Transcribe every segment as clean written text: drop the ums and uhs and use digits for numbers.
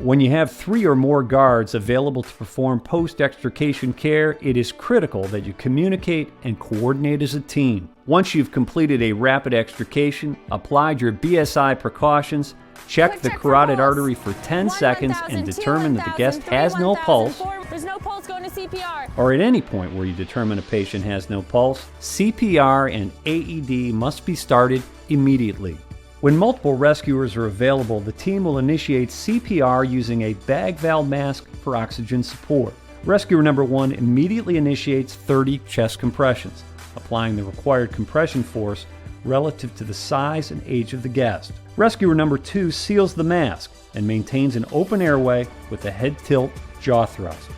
When you have 3 or more guards available to perform post-extrication care, it is critical that you communicate and coordinate as a team. Once you've completed a rapid extrication, applied your BSI precautions, check the carotid artery for 10 seconds and determine that the guest has no pulse, there's no pulse going to CPR. Or at any point where you determine a patient has no pulse, CPR and AED must be started immediately. When multiple rescuers are available, the team will initiate CPR using a bag valve mask for oxygen support. Rescuer number 1 immediately initiates 30 chest compressions, applying the required compression force relative to the size and age of the guest. Rescuer number 2 seals the mask and maintains an open airway with a head tilt jaw thrust.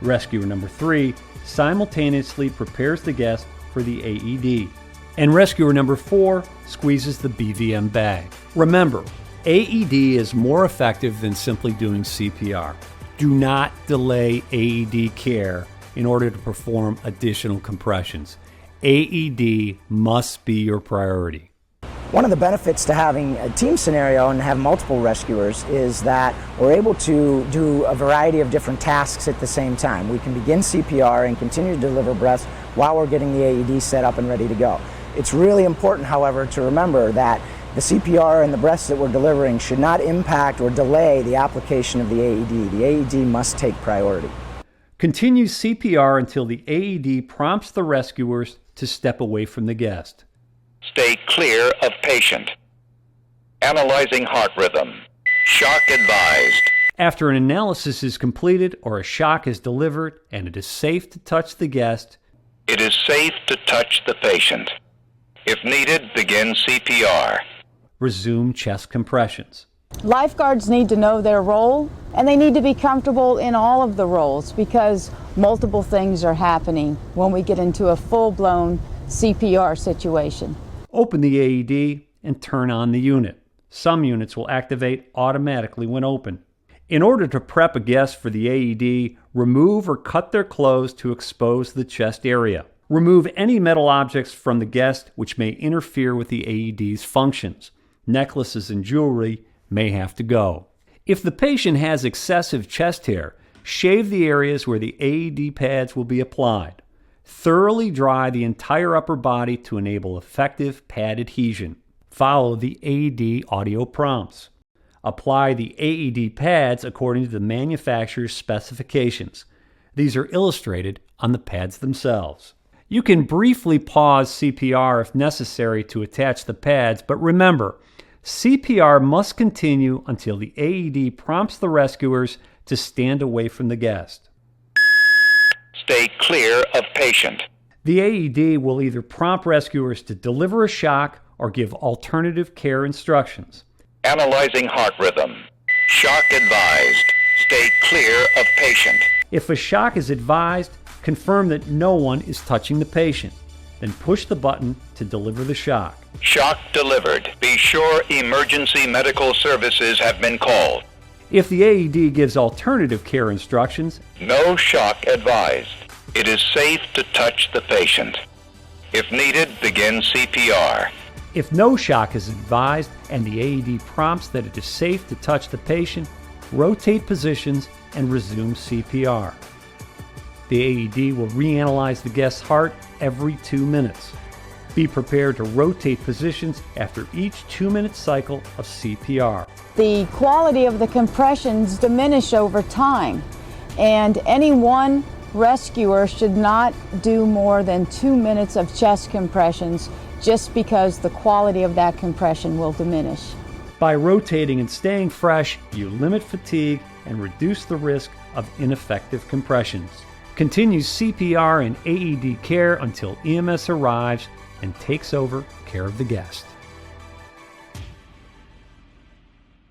Rescuer number 3 simultaneously prepares the guest for the AED. And rescuer number 4 squeezes the BVM bag. Remember, AED is more effective than simply doing CPR. Do not delay AED care in order to perform additional compressions. AED must be your priority. One of the benefits to having a team scenario and have multiple rescuers is that we're able to do a variety of different tasks at the same time. We can begin CPR and continue to deliver breaths while we're getting the AED set up and ready to go. It's really important, however, to remember that the CPR and the breaths that we're delivering should not impact or delay the application of the AED. The AED must take priority. Continue CPR until the AED prompts the rescuers to step away from the guest. Stay clear of patient. Analyzing heart rhythm. Shock advised. After an analysis is completed or a shock is delivered and it is safe to touch the guest, it is safe to touch the patient. If needed, begin CPR. Resume chest compressions. Lifeguards need to know their role, and they need to be comfortable in all of the roles because multiple things are happening when we get into a full-blown CPR situation. Open the AED and turn on the unit. Some units will activate automatically when open. In order to prep a guest for the AED, remove or cut their clothes to expose the chest area. Remove any metal objects from the guest which may interfere with the AED's functions. Necklaces and jewelry may have to go. If the patient has excessive chest hair, shave the areas where the AED pads will be applied. Thoroughly dry the entire upper body to enable effective pad adhesion. Follow the AED audio prompts. Apply the AED pads according to the manufacturer's specifications. These are illustrated on the pads themselves. You can briefly pause CPR if necessary to attach the pads, but remember, CPR must continue until the AED prompts the rescuers to stand away from the guest. Stay clear of patient. The AED will either prompt rescuers to deliver a shock or give alternative care instructions. Analyzing heart rhythm. Shock advised. Stay clear of patient. If a shock is advised, confirm that no one is touching the patient. Then push the button to deliver the shock. Shock delivered. Be sure emergency medical services have been called. If the AED gives alternative care instructions, no shock advised. It is safe to touch the patient. If needed, begin CPR. If no shock is advised and the AED prompts that it is safe to touch the patient, rotate positions and resume CPR. The AED will reanalyze the guest's heart every 2 minutes. Be prepared to rotate positions after each 2-minute cycle of CPR. The quality of the compressions diminish over time, and any one rescuer should not do more than 2 minutes of chest compressions just because the quality of that compression will diminish. By rotating and staying fresh, you limit fatigue and reduce the risk of ineffective compressions. Continue CPR and AED care until EMS arrives and takes over care of the guest.